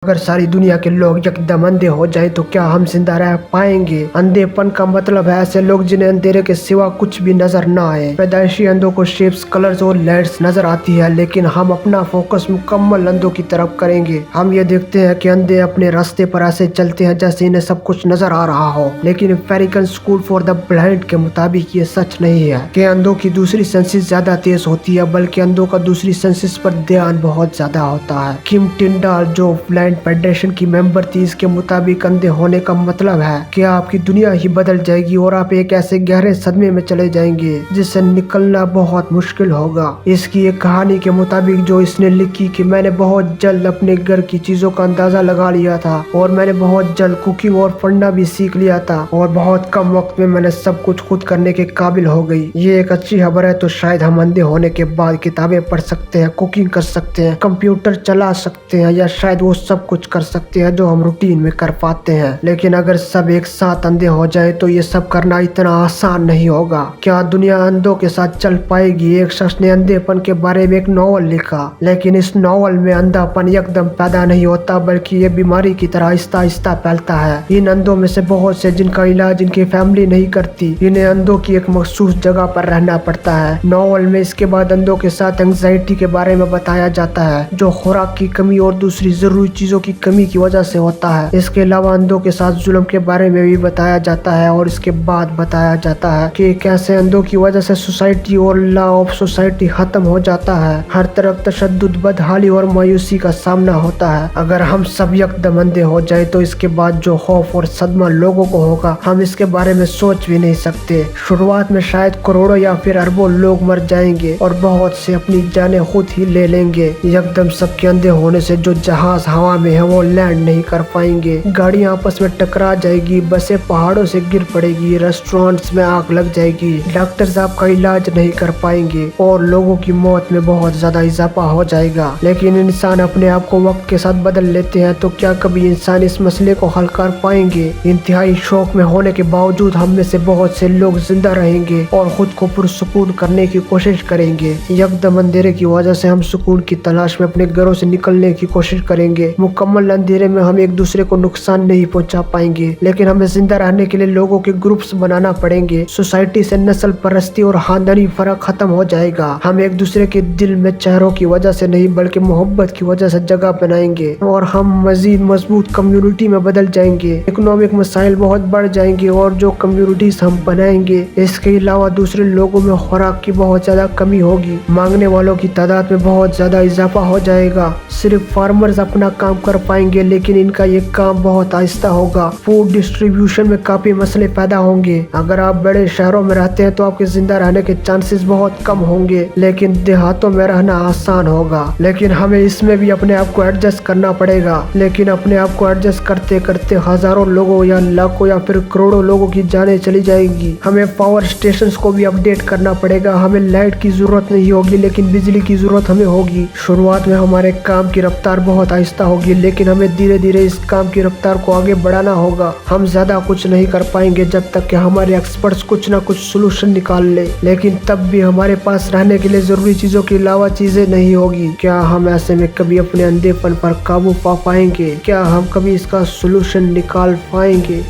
अगर सारी दुनिया के लोग यकदम अंधे हो जाए तो क्या हम जिंदा रह पाएंगे? अंधेपन का मतलब है ऐसे लोग जिन्हें अंधेरे के सिवा कुछ भी नजर ना आए। पैदाइशी अंधों को शेप्स, कलर्स और लाइट्स नजर आती है, लेकिन हम अपना फोकस मुकम्मल अंधों की तरफ करेंगे। हम ये देखते हैं कि अंधे अपने रास्ते पर ऐसे चलते हैं जैसे इन्हें सब कुछ नजर आ रहा हो, लेकिन American school for the blind के मुताबिक ये सच नहीं है कि अंधों की दूसरी सेंसेस ज्यादा तेज होती है, बल्कि अंधों का दूसरी सेंसेस पर ध्यान बहुत ज्यादा होता है। किम टिंडाल जो ब्लाइंड फेडरेशन की मेंबर थी, इसके मुताबिक अंधे होने का मतलब है कि आपकी दुनिया ही बदल जाएगी और आप एक ऐसे गहरे सदमे में चले जाएंगे जिससे निकलना बहुत मुश्किल होगा। इसकी एक कहानी के मुताबिक जो इसने लिखी कि मैंने बहुत जल्द अपने घर की चीजों का अंदाजा लगा लिया था और मैंने बहुत जल्द कुकिंग और पढ़ना भी सीख लिया था और बहुत कम वक्त में मैंने सब कुछ खुद करने के काबिल हो गई। ये एक अच्छी खबर है। तो शायद हम अंधे होने के बाद किताबें पढ़ सकते हैं, कुकिंग कर सकते हैं, कंप्यूटर चला सकते हैं या शायद वो सब कुछ कर सकते हैं जो हम रूटीन में कर पाते हैं। लेकिन अगर सब एक साथ अंधे हो जाए तो ये सब करना इतना आसान नहीं होगा। क्या दुनिया अंधों के साथ चल पाएगी? एक शख्स ने अंधेपन के बारे में एक नॉवल लिखा, लेकिन इस नॉवल में अंधापन एकदम पैदा नहीं होता, बल्कि ये बीमारी की तरह आहिस्ता आहिस्ता फैलता है। इन अंधों में से बहुत से जिनका इलाज इनकी फैमिली नहीं करती, इन्हें अंधों की एक मखसूस जगह पर रहना पड़ता है। नॉवल में इसके बाद अंधों के साथ एंग्जाइटी के बारे में बताया जाता है, जो खुराक की कमी और दूसरी जरूरी चीजों की कमी की वजह से होता है। इसके अलावा अंधों के साथ जुल्म के बारे में भी बताया जाता है और इसके बाद बताया जाता है कि कैसे अंधों की वजह से सोसाइटी और लॉ ऑफ सोसाइटी खत्म हो जाता है। हर तरफ तशद्दुद, बदहाली और मायूसी का सामना होता है। अगर हम सब यकदम अंधे हो जाए तो इसके बाद जो खौफ और सदमा लोगों को होगा, हम इसके बारे में सोच भी नहीं सकते। शुरुआत में शायद करोड़ों या फिर अरबों लोग मर जाएंगे और बहुत से अपनी जानें खुद ही ले लेंगे। यकदम सबके अंधे होने से जो जहाज हवा में है वो लैंड नहीं कर पाएंगे, गाड़ियां आपस में टकरा जाएगी, बसें पहाड़ों से गिर पड़ेगी, रेस्टोरेंट्स में आग लग जाएगी, डॉक्टर्स आपका इलाज नहीं कर पाएंगे और लोगों की मौत में बहुत ज्यादा इजाफा हो जाएगा। लेकिन इंसान अपने आप को वक्त के साथ बदल लेते हैं, तो क्या कभी इंसान इस मसले को हल कर पाएंगे? इंतहाई शौक में होने के बावजूद हम में से बहुत से लोग जिंदा रहेंगे और खुद को पुरसुकून करने की कोशिश करेंगे। यकदम अंधेरे की वजह से हम सुकून की तलाश में अपने घरों से निकलने की कोशिश करेंगे। मुकम्मल अंधेरे में हम एक दूसरे को नुकसान नहीं पहुंचा पाएंगे, लेकिन हमें जिंदा रहने के लिए लोगों के ग्रुप्स बनाना पड़ेंगे। सोसाइटी से नस्ल परस्ती और खानदानी फर्क खत्म हो जाएगा। हम एक दूसरे के दिल में चेहरों की वजह से नहीं बल्कि मोहब्बत की वजह से जगह बनाएंगे और हम मजीद मजबूत कम्युनिटी में बदल जाएंगे। इकोनॉमिक मसाइल बहुत बढ़ जाएंगे और जो कम्युनिटीज हम बनाएंगे, इसके अलावा दूसरे लोगों में खुराक की बहुत ज्यादा कमी होगी, मांगने वालों की तादाद में बहुत ज्यादा इजाफा हो जाएगा। सिर्फ फार्मर्स अपना काम कर पाएंगे, लेकिन इनका ये काम बहुत आहिस्ता होगा। फूड डिस्ट्रीब्यूशन में काफी मसले पैदा होंगे। अगर आप बड़े शहरों में रहते हैं तो आपके जिंदा रहने के चांसेस बहुत कम होंगे, लेकिन देहातों में रहना आसान होगा। लेकिन हमें इसमें भी अपने आप को एडजस्ट करना पड़ेगा। लेकिन अपने आप को एडजस्ट करते करते हजारों लोगों या लाखों या फिर करोड़ों लोगों की जानें चली जाएंगी। हमें पावर स्टेशंस को भी अपडेट करना पड़ेगा। हमें लाइट की जरूरत नहीं होगी, लेकिन बिजली की जरूरत हमें होगी। शुरुआत में हमारे काम की रफ्तार बहुत आहिस्ता होगी, लेकिन हमें धीरे धीरे इस काम की रफ्तार को आगे बढ़ाना होगा। हम ज्यादा कुछ नहीं कर पाएंगे जब तक कि हमारे एक्सपर्ट्स कुछ ना कुछ सोल्यूशन निकाल ले, लेकिन तब भी हमारे पास रहने के लिए जरूरी चीजों के अलावा चीजें नहीं होगी। क्या हम ऐसे में कभी अपने अंधेपन पर काबू पा पाएंगे? क्या हम कभी इसका सोल्यूशन निकाल पाएंगे?